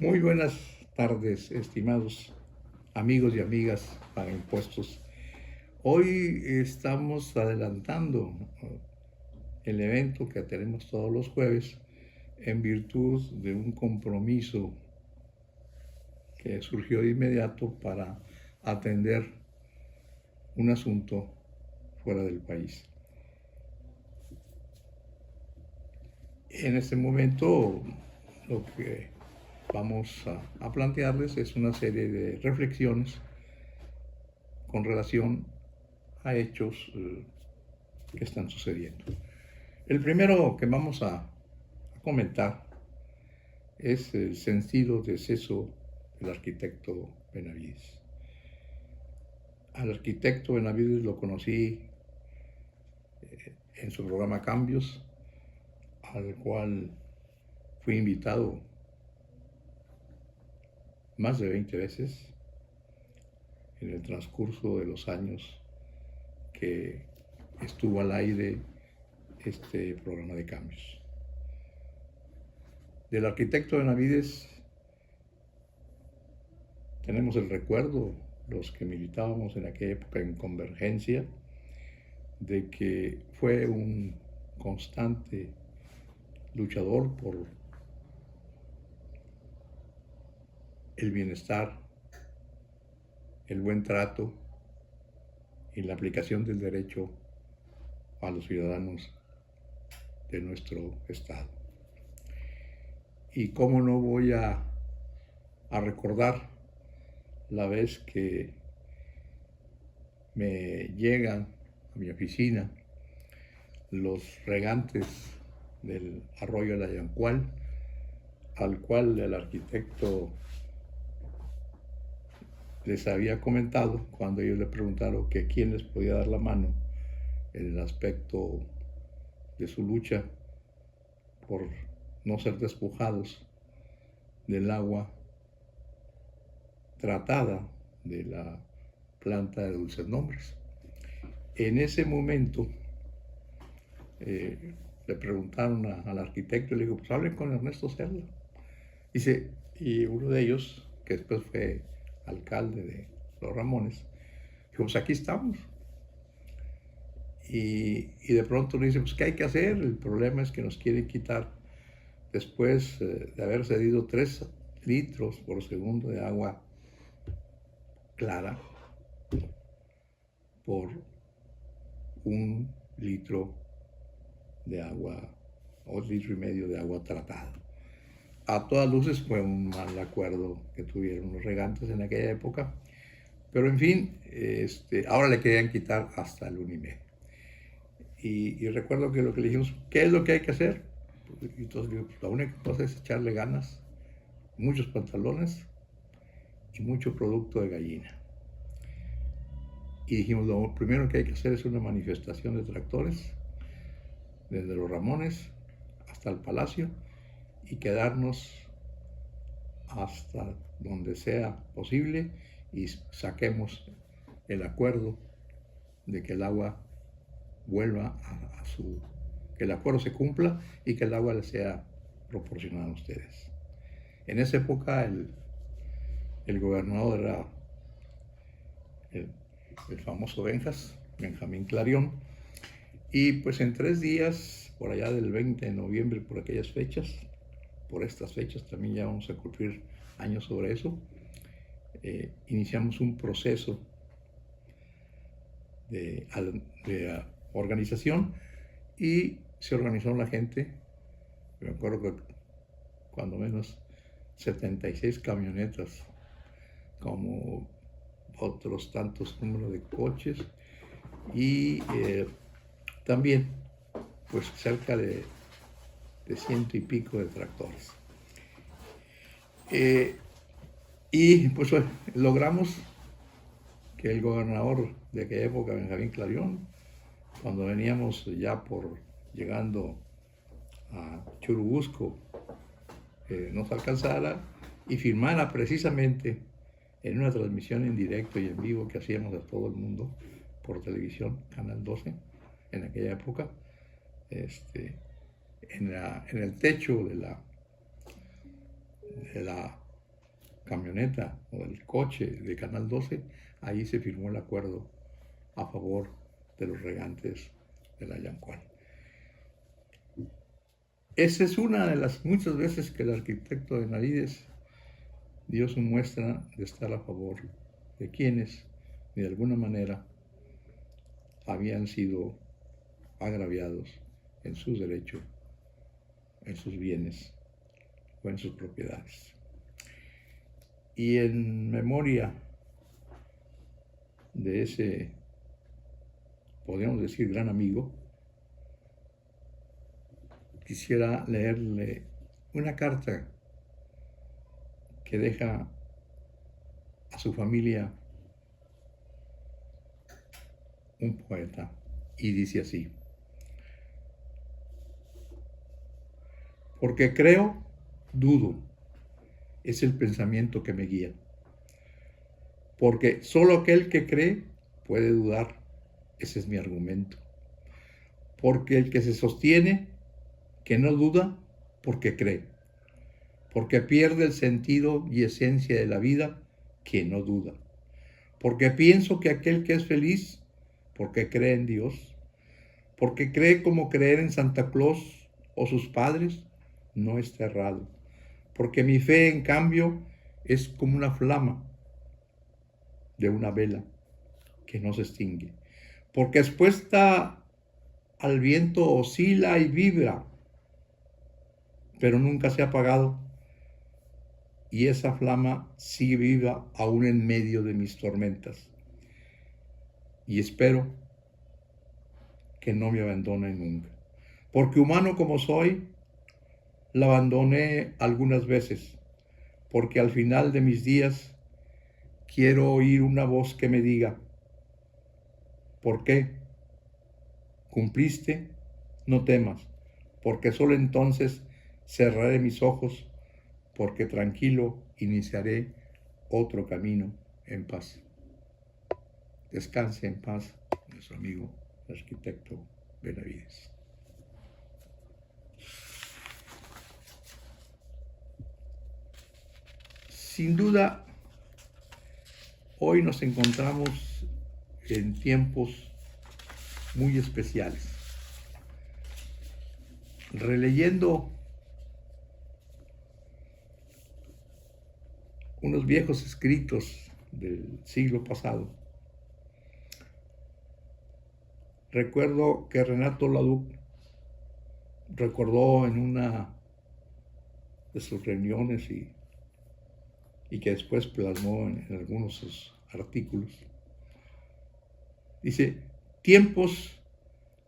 Muy buenas tardes, estimados amigos y amigas para impuestos. Hoy estamos adelantando el evento que tenemos todos los jueves en virtud de un compromiso que surgió de inmediato para atender un asunto fuera del país. En este momento lo que vamos a plantearles es una serie de reflexiones con relación a hechos que están sucediendo. El primero que vamos a comentar es el sentido deceso del arquitecto Benavides. Al arquitecto Benavides lo conocí en su programa Cambios, al cual fui invitado más de 20 veces en el transcurso de los años que estuvo al aire este programa de Cambios. Del arquitecto Benavides tenemos el recuerdo, los que militábamos en aquella época en Convergencia, de que fue un constante luchador por el bienestar, el buen trato y la aplicación del derecho a los ciudadanos de nuestro Estado. Y cómo no voy a recordar la vez que me llegan a mi oficina los regantes del arroyo de la Yancual, al cual el arquitecto les había comentado cuando ellos le preguntaron que quién les podía dar la mano en el aspecto de su lucha por no ser despojados del agua tratada de la planta de Dulces Nombres. En ese momento le preguntaron al arquitecto y le dijo, pues hablen con Ernesto Cerda. Dice, y uno de ellos, que después fue alcalde de Los Ramones, dijo, pues aquí estamos. Y de pronto le dice, pues ¿qué hay que hacer? El problema es que nos quieren quitar, después de haber cedido 3 litros por segundo de agua clara, por 1 litro de agua, o 1,5 litros de agua tratada. A todas luces fue un mal acuerdo que tuvieron los regantes en aquella época, pero en fin, ahora le querían quitar hasta el 1,5. Y recuerdo que lo que le dijimos, ¿qué es lo que hay que hacer? Y entonces digo, pues la única cosa es echarle ganas, muchos pantalones y mucho producto de gallina. Y dijimos, lo primero que hay que hacer es una manifestación de tractores, desde Los Ramones hasta el Palacio, y quedarnos hasta donde sea posible y saquemos el acuerdo de que el agua vuelva a su... que el acuerdo se cumpla y que el agua les sea proporcionada a ustedes. En esa época el gobernador era el famoso Benjamín Clarión, y pues en 3 días, por allá del 20 de noviembre, por aquellas fechas, por estas fechas también ya vamos a cumplir años sobre eso, iniciamos un proceso de organización y se organizó la gente. Me acuerdo que cuando menos 76 camionetas, como otros tantos números de coches y también pues cerca de 100 y pico de tractores. Y pues logramos que el gobernador de aquella época, Benjamín Clarión, cuando veníamos ya llegando a Churubusco, nos alcanzara y firmara precisamente en una transmisión en directo y en vivo que hacíamos a todo el mundo por televisión, Canal 12, en aquella época, en el techo de la camioneta o del coche de Canal 12, ahí se firmó el acuerdo a favor de los regantes de la Yancual. Esa es una de las muchas veces que el arquitecto Benavides dio su muestra de estar a favor de quienes, de alguna manera, habían sido agraviados en sus derechos, en sus bienes o en sus propiedades. Y en memoria de ese, podríamos decir, gran amigo, quisiera leerle una carta que deja a su familia un poeta, y dice así: porque creo, dudo, es el pensamiento que me guía. Porque solo aquel que cree puede dudar, ese es mi argumento. Porque el que se sostiene, que no duda, porque cree. Porque pierde el sentido y esencia de la vida, que no duda. Porque pienso que aquel que es feliz, porque cree en Dios, porque cree como creer en Santa Claus o sus padres, no está errado. Porque mi fe, en cambio, es como una flama de una vela que no se extingue. Porque expuesta al viento oscila y vibra, pero nunca se ha apagado. Y esa flama sigue viva aún en medio de mis tormentas. Y espero que no me abandone nunca. Porque humano como soy, la abandoné algunas veces. Porque al final de mis días quiero oír una voz que me diga: ¿por qué? ¿Cumpliste? No temas, porque solo entonces cerraré mis ojos, porque tranquilo iniciaré otro camino en paz. Descanse en paz, nuestro amigo el arquitecto Benavides. Sin duda, hoy nos encontramos en tiempos muy especiales. Releyendo unos viejos escritos del siglo pasado, recuerdo que Renato Leduc recordó en una de sus reuniones y que después plasmó en algunos de sus artículos, dice: tiempos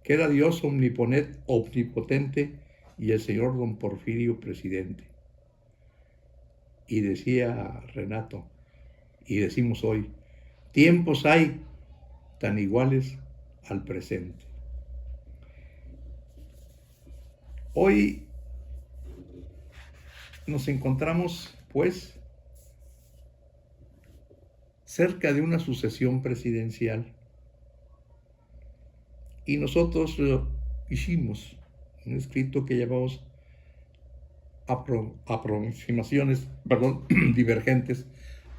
que era Dios omnipotente y el señor don Porfirio presidente. Y decía Renato, y decimos hoy, tiempos hay tan iguales al presente. Hoy nos encontramos, pues, cerca de una sucesión presidencial. Y nosotros hicimos un escrito que llamamos aproximaciones, divergentes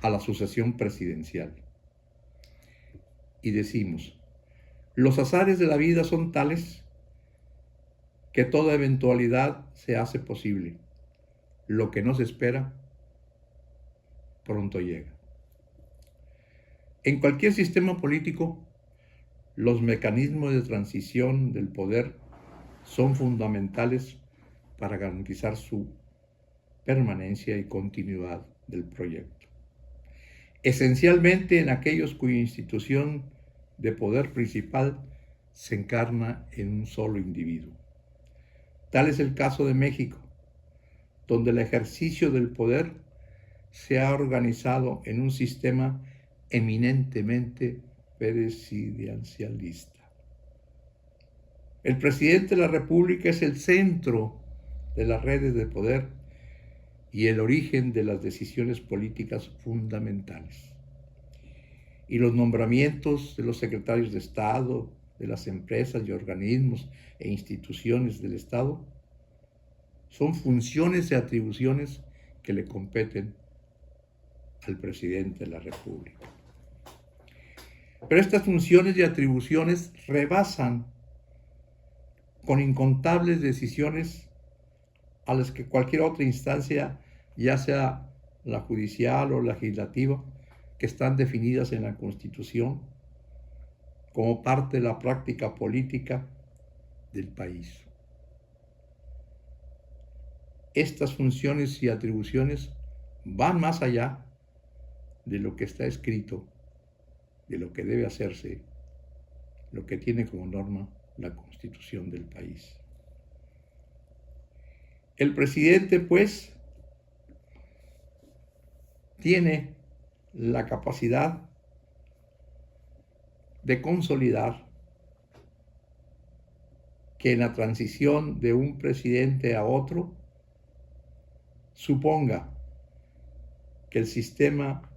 a la sucesión presidencial. Y decimos: los azares de la vida son tales que toda eventualidad se hace posible. Lo que no se espera, pronto llega. En cualquier sistema político, los mecanismos de transición del poder son fundamentales para garantizar su permanencia y continuidad del proyecto. Esencialmente en aquellos cuya institución de poder principal se encarna en un solo individuo. Tal es el caso de México, donde el ejercicio del poder se ha organizado en un sistema eminentemente presidencialista. El presidente de la República es el centro de las redes de poder y el origen de las decisiones políticas fundamentales. Y los nombramientos de los secretarios de Estado, de las empresas y organismos e instituciones del Estado son funciones y atribuciones que le competen al presidente de la República. Pero estas funciones y atribuciones rebasan con incontables decisiones a las que cualquier otra instancia, ya sea la judicial o legislativa, que están definidas en la Constitución como parte de la práctica política del país. Estas funciones y atribuciones van más allá de lo que está escrito, de lo que debe hacerse, lo que tiene como norma la Constitución del país. El presidente, pues, tiene la capacidad de consolidar que en la transición de un presidente a otro suponga que el sistema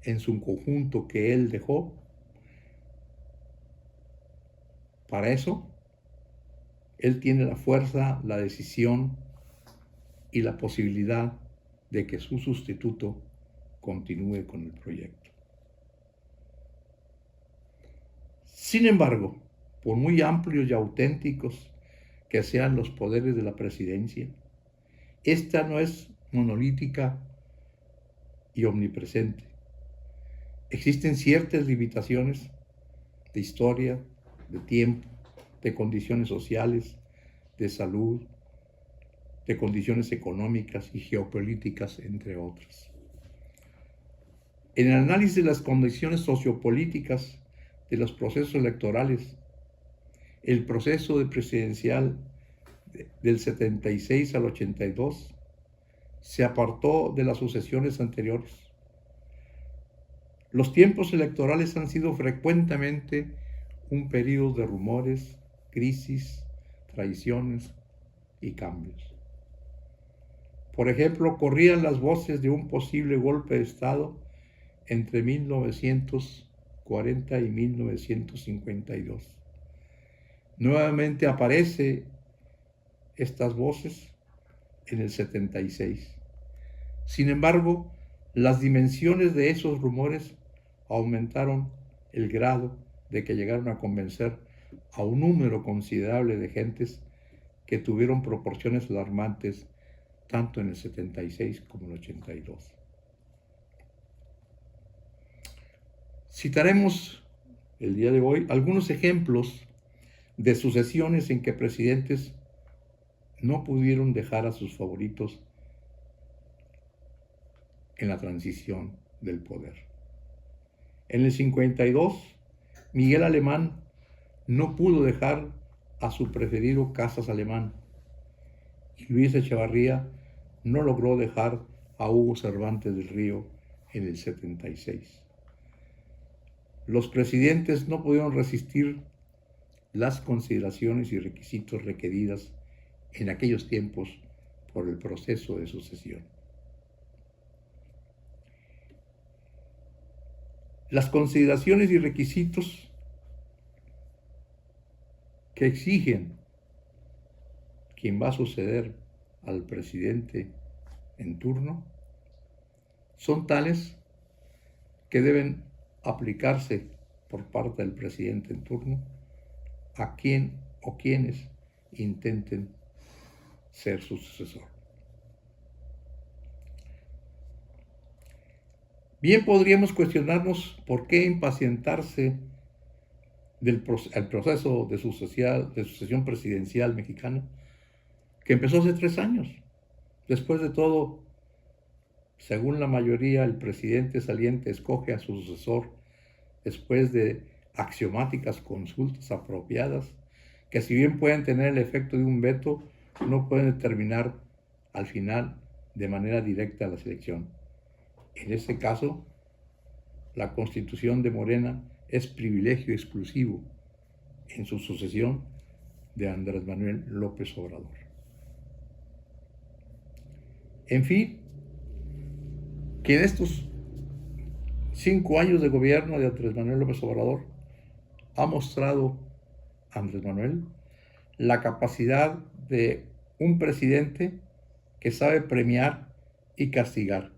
en su conjunto que él dejó, para eso, él tiene la fuerza, la decisión y la posibilidad de que su sustituto continúe con el proyecto. Sin embargo, por muy amplios y auténticos que sean los poderes de la presidencia, esta no es monolítica y omnipresente. Existen ciertas limitaciones de historia, de tiempo, de condiciones sociales, de salud, de condiciones económicas y geopolíticas, entre otras. En el análisis de las condiciones sociopolíticas de los procesos electorales, el proceso presidencial del 76 al 82 se apartó de las sucesiones anteriores. Los tiempos electorales han sido frecuentemente un periodo de rumores, crisis, traiciones y cambios. Por ejemplo, corrían las voces de un posible golpe de Estado entre 1940 y 1952. Nuevamente aparecen estas voces en el 76. Sin embargo, las dimensiones de esos rumores aumentaron el grado de que llegaron a convencer a un número considerable de gentes que tuvieron proporciones alarmantes tanto en el 76 como en el 82. Citaremos el día de hoy algunos ejemplos de sucesiones en que presidentes no pudieron dejar a sus favoritos en la transición del poder. En el 52, Miguel Alemán no pudo dejar a su preferido Casas Alemán y Luis Echevarría no logró dejar a Hugo Cervantes del Río en el 76. Los presidentes no pudieron resistir las consideraciones y requisitos requeridas en aquellos tiempos por el proceso de sucesión. Las consideraciones y requisitos que exigen quien va a suceder al presidente en turno son tales que deben aplicarse por parte del presidente en turno a quien o quienes intenten ser su sucesor. Bien podríamos cuestionarnos por qué impacientarse el proceso de sucesión presidencial mexicana, que empezó hace 3 años. Después de todo, según la mayoría, el presidente saliente escoge a su sucesor después de axiomáticas consultas apropiadas, que si bien pueden tener el efecto de un veto, no pueden determinar al final de manera directa la selección. En este caso, la Constitución de Morena es privilegio exclusivo en su sucesión de Andrés Manuel López Obrador. En fin, que en estos 5 años de gobierno de Andrés Manuel López Obrador ha mostrado Andrés Manuel la capacidad de un presidente que sabe premiar y castigar,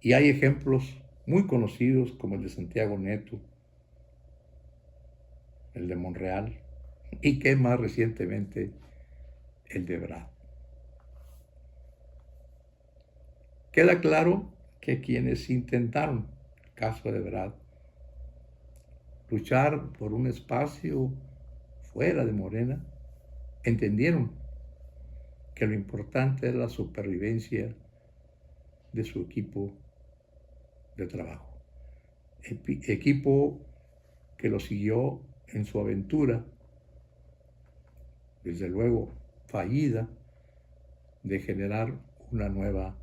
Y hay ejemplos muy conocidos como el de Santiago Neto, el de Monreal y que más recientemente el de Ebrard. Queda claro que quienes intentaron, el caso de Ebrard, luchar por un espacio fuera de Morena, entendieron que lo importante es la supervivencia de su equipo de trabajo. Equipo que lo siguió en su aventura, desde luego fallida, de generar una nueva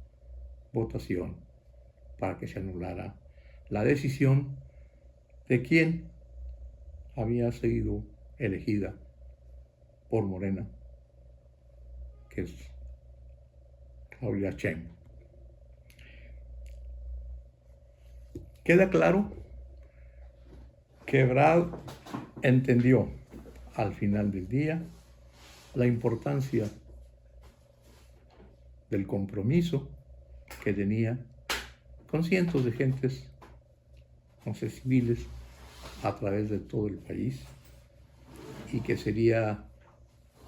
votación para que se anulara la decisión de quien había sido elegida por Morena, que es Claudia Sheinbaum. Queda claro que Ebrard entendió al final del día la importancia del compromiso que tenía con cientos de gentes, con civiles a través de todo el país, y que sería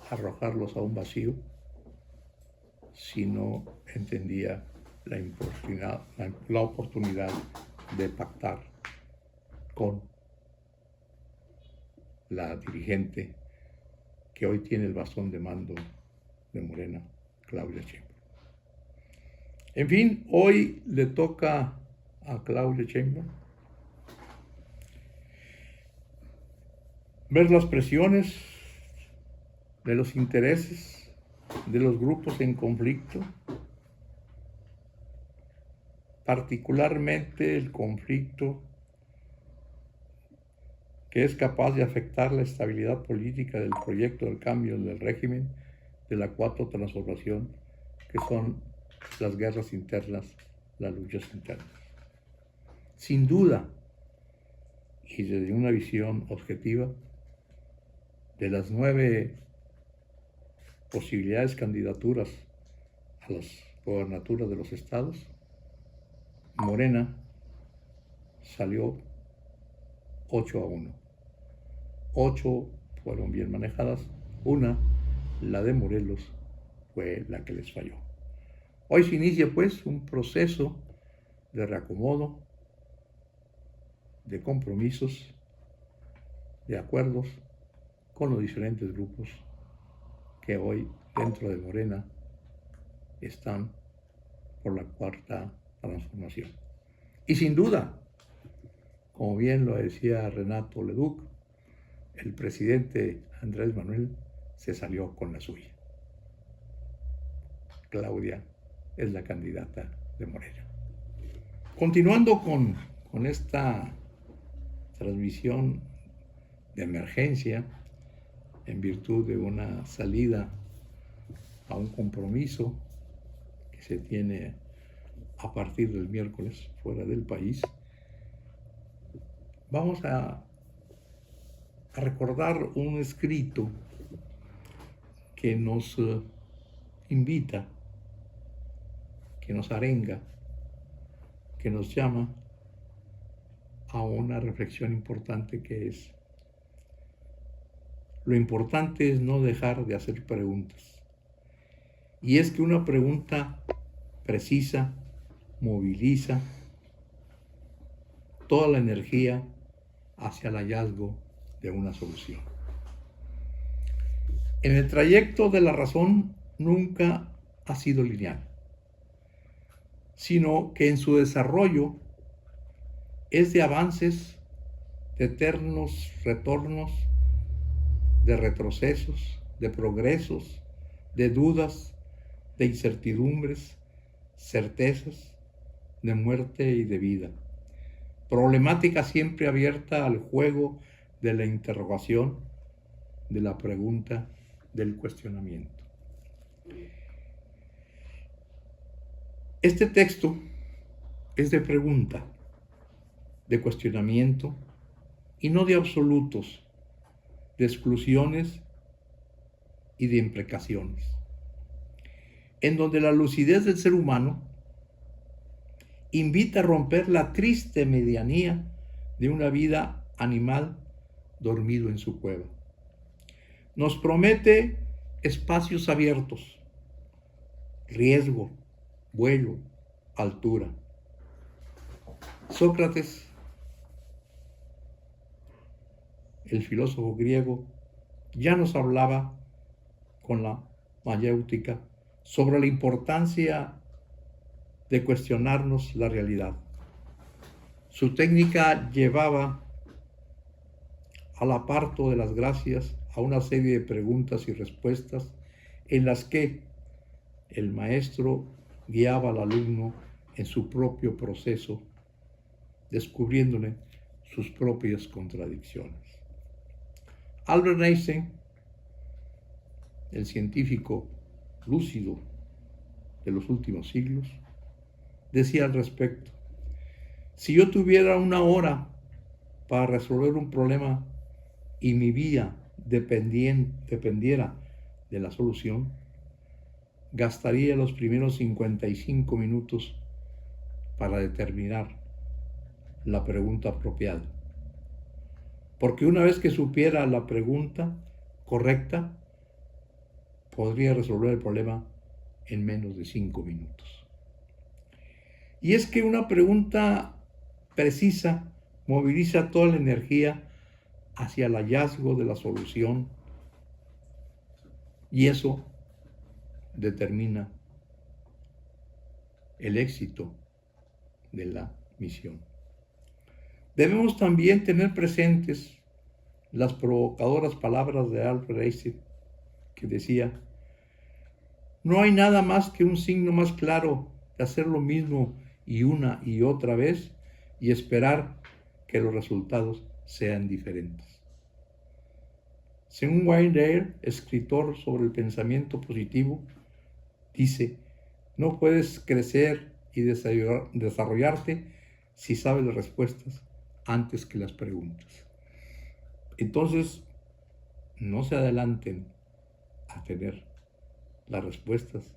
arrojarlos a un vacío si no entendía la oportunidad de pactar con la dirigente que hoy tiene el bastón de mando de Morena, Claudia Sheinbaum. En fin, hoy le toca a Claudia Sheinbaum ver las presiones de los intereses de los grupos en conflicto, particularmente el conflicto que es capaz de afectar la estabilidad política del proyecto del cambio del régimen de la cuarta transformación, que son las guerras internas, las luchas internas. Sin duda, y desde una visión objetiva, de las 9 posibilidades candidaturas a las gobernaturas de los estados, Morena salió 8-1. 8 fueron bien manejadas, una, la de Morelos, fue la que les falló. Hoy se inicia pues un proceso de reacomodo, de compromisos, de acuerdos con los diferentes grupos que hoy dentro de Morena están por la cuarta transformación. Y sin duda, como bien lo decía Renato Leduc, el presidente Andrés Manuel se salió con la suya. Claudia es la candidata de Morena. Continuando con esta transmisión de emergencia en virtud de una salida a un compromiso que se tiene a partir del miércoles fuera del país, vamos a recordar un escrito que nos invita, que nos arenga, que nos llama a una reflexión importante, que es: lo importante es no dejar de hacer preguntas. Y es que una pregunta precisa moviliza toda la energía hacia el hallazgo de una solución. En el trayecto de la razón nunca ha sido lineal, sino que en su desarrollo es de avances, de eternos retornos, de retrocesos, de progresos, de dudas, de incertidumbres, certezas, de muerte y de vida. Problemática siempre abierta al juego de la interrogación, de la pregunta, del cuestionamiento. Este texto es de pregunta, de cuestionamiento y no de absolutos, de exclusiones y de imprecaciones, en donde la lucidez del ser humano invita a romper la triste medianía de una vida animal dormido en su cueva. Nos promete espacios abiertos, riesgo, vuelo, altura. Sócrates, el filósofo griego, ya nos hablaba con la mayéutica sobre la importancia de cuestionarnos la realidad. Su técnica llevaba al aparto de las gracias a una serie de preguntas y respuestas en las que el maestro guiaba al alumno en su propio proceso, descubriéndole sus propias contradicciones. Albert Einstein, el científico lúcido de los últimos siglos, decía al respecto: si yo tuviera una hora para resolver un problema y mi vida dependiera de la solución, gastaría los primeros 55 minutos para determinar la pregunta apropiada. Porque una vez que supiera la pregunta correcta, podría resolver el problema en menos de 5 minutos. Y es que una pregunta precisa moviliza toda la energía hacia el hallazgo de la solución, y eso determina el éxito de la misión. Debemos también tener presentes las provocadoras palabras de Albert Einstein, que decía: no hay nada más que un signo más claro de hacer lo mismo y una y otra vez y esperar que los resultados sean diferentes. Según Wayne Dyer, escritor sobre el pensamiento positivo, dice: no puedes crecer y desarrollarte si sabes las respuestas antes que las preguntas. Entonces, no se adelanten a tener las respuestas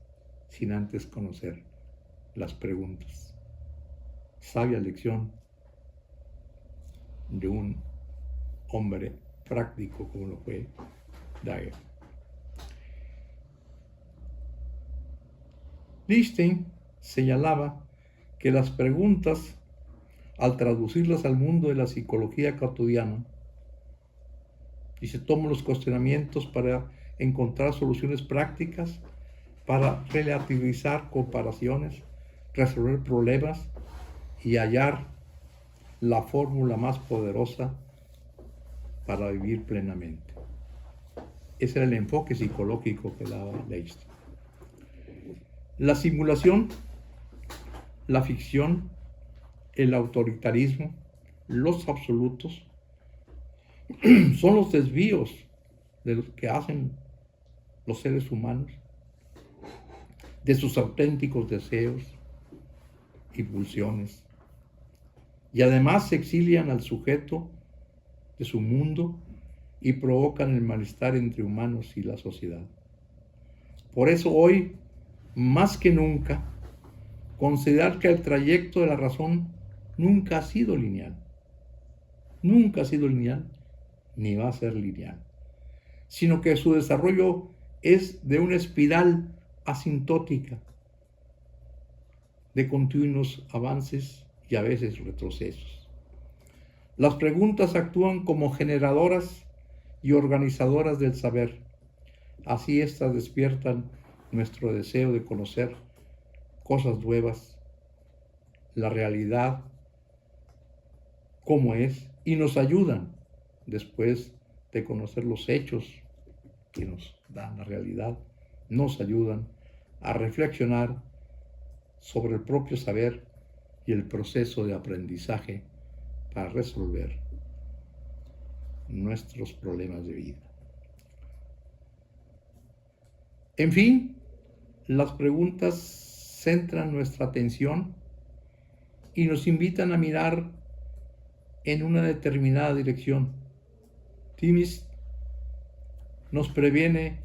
sin antes conocer las preguntas. Sabia lección de un hombre práctico como lo fue Dyer. Einstein señalaba que las preguntas, al traducirlas al mundo de la psicología cotidiana, y se toman los cuestionamientos para encontrar soluciones prácticas, para relativizar comparaciones, resolver problemas y hallar la fórmula más poderosa para vivir plenamente. Ese era el enfoque psicológico que daba Einstein. La simulación, la ficción, el autoritarismo, los absolutos, son los desvíos de los que hacen los seres humanos de sus auténticos deseos y pulsiones, y además se exilian al sujeto de su mundo y provocan el malestar entre humanos y la sociedad. Por eso hoy, más que nunca, considerar que el trayecto de la razón nunca ha sido lineal, ni va a ser lineal, sino que su desarrollo es de una espiral asintótica de continuos avances y a veces retrocesos. Las preguntas actúan como generadoras y organizadoras del saber. Así éstas despiertan nuestro deseo de conocer cosas nuevas, la realidad como es, y nos ayudan, después de conocer los hechos que nos dan la realidad, nos ayudan a reflexionar sobre el propio saber y el proceso de aprendizaje para resolver nuestros problemas de vida. En fin, las preguntas centran nuestra atención y nos invitan a mirar en una determinada dirección. Timis nos previene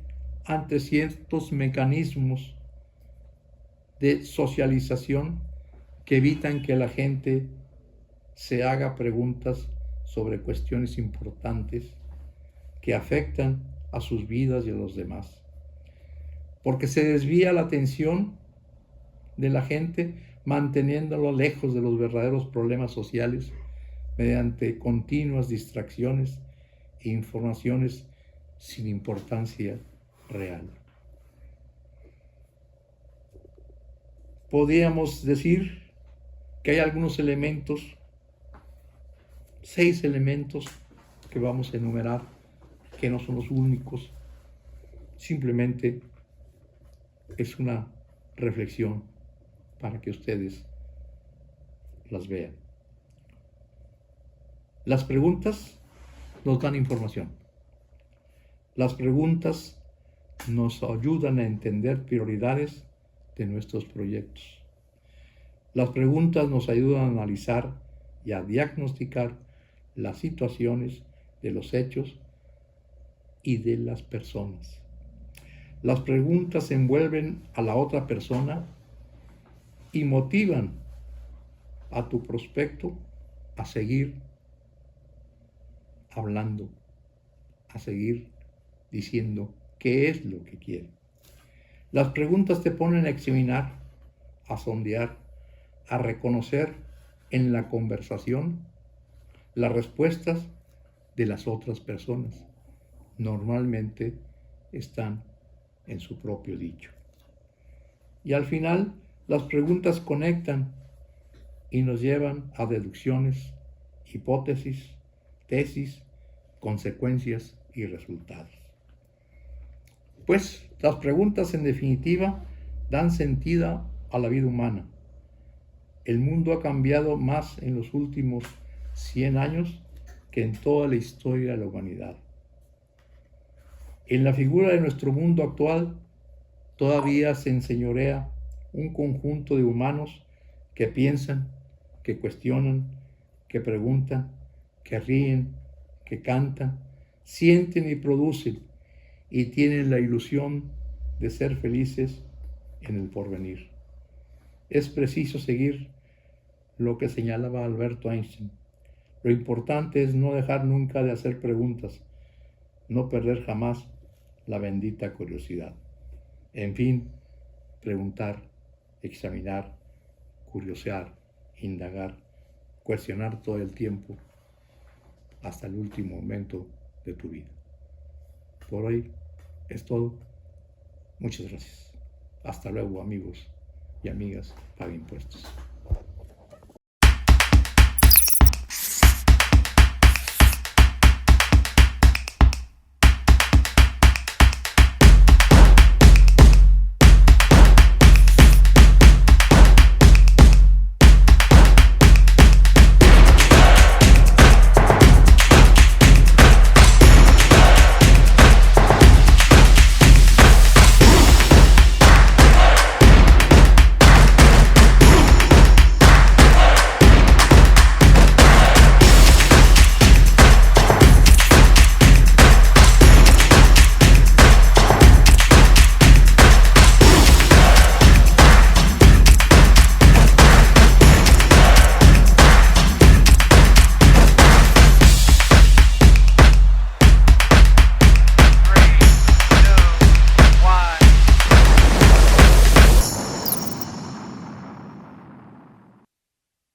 ante ciertos mecanismos de socialización que evitan que la gente se haga preguntas sobre cuestiones importantes que afectan a sus vidas y a los demás. Porque se desvía la atención de la gente manteniéndolo lejos de los verdaderos problemas sociales mediante continuas distracciones e informaciones sin importancia real. Podríamos decir que hay algunos elementos, 6 elementos que vamos a enumerar, que no son los únicos, simplemente es una reflexión para que ustedes las vean. Las preguntas nos dan información. Las preguntas nos ayudan a entender prioridades de nuestros proyectos. Las preguntas nos ayudan a analizar y a diagnosticar las situaciones de los hechos y de las personas. Las preguntas envuelven a la otra persona y motivan a tu prospecto a seguir hablando, a seguir diciendo qué es lo que quiere. Las preguntas te ponen a examinar, a sondear, a reconocer en la conversación las respuestas de las otras personas. Normalmente están en su propio dicho. Y al final, las preguntas conectan y nos llevan a deducciones, hipótesis, tesis, consecuencias y resultados. Pues las preguntas en definitiva dan sentido a la vida humana. El mundo ha cambiado más en los últimos 100 años que en toda la historia de la humanidad. En la figura de nuestro mundo actual todavía se enseñorea un conjunto de humanos que piensan, que cuestionan, que preguntan, que ríen, que cantan, sienten y producen y tienen la ilusión de ser felices en el porvenir. Es preciso seguir lo que señalaba Alberto Einstein. Lo importante es no dejar nunca de hacer preguntas, no perder jamás la bendita curiosidad. En fin, preguntar, examinar, curiosear, indagar, cuestionar todo el tiempo hasta el último momento de tu vida. Por hoy es todo. Muchas gracias. Hasta luego, amigos y amigas, paga impuestos.